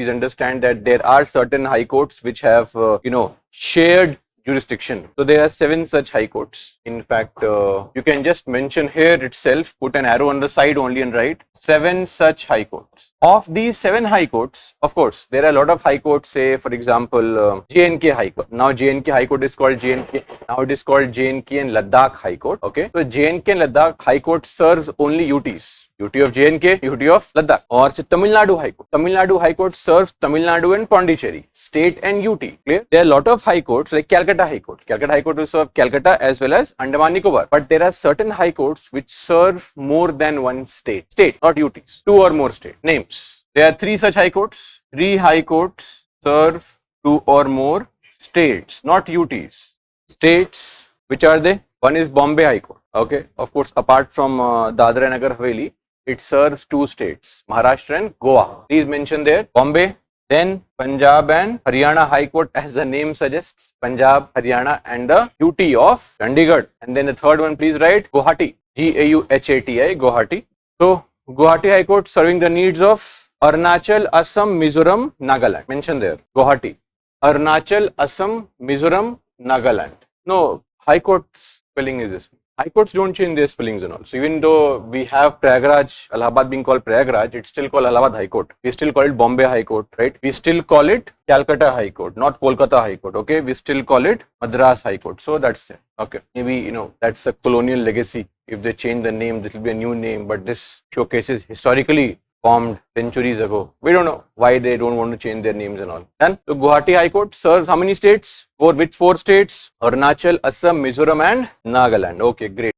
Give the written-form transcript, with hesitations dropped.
please understand that there are certain high courts which have, shared jurisdiction. So there are 7 such high courts. In fact, you can just mention here itself, put an arrow on the side only and write 7 such high courts. Of these 7 high courts, of course, there are a lot of high courts, say for example, J&K High Court. Now J&K High Court is called J&K. Now it is called J&K and Ladakh High Court. Okay. So J&K and Ladakh High Court serves only UTs. UT of J&K, UT of Ladakh. Or say Tamil Nadu High Court. Tamil Nadu High Court serves Tamil Nadu and Pondicherry, state and UT. Clear? There are a lot of high courts like Calcutta High Court. Calcutta High Court will serve Calcutta as well as Andaman Nicobar. But there are certain high courts which serve more than one state. State, not UTs. 2 or more state. Names. There are 3 such high courts. 3 high courts serve 2 or more states, not UTs. States, which are they? One is Bombay High Court. Okay. Of course, apart from Dadra and Nagar Haveli, it serves 2 states, Maharashtra and Goa. Please mention there Bombay, then Punjab and Haryana High Court, as the name suggests, Punjab, Haryana and the UT of Chandigarh. And then the third one, please write Guwahati, G-A-U-H-A-T-I, Guwahati. So Guwahati High Court serving the needs of Arunachal, Assam, Mizoram, Nagaland. Mention there, Guwahati. Arunachal, Assam, Mizoram, Nagaland. No, High Court spelling is this. High courts don't change their spellings and all. So even though we have Prayagraj, Allahabad being called Prayagraj, it's still called Allahabad High Court. We still call it Bombay High Court, right? We still call it Calcutta High Court, not Kolkata High Court. Okay, we still call it Madras High Court. So that's it. Okay, maybe that's a colonial legacy. If they change the name, this will be a new name. But this showcases historically formed centuries ago. We don't know why they don't want to change their names and all. And so Guwahati High Court serves how many states? Which 4 states? Arunachal, Assam, Mizoram and Nagaland. Okay, great.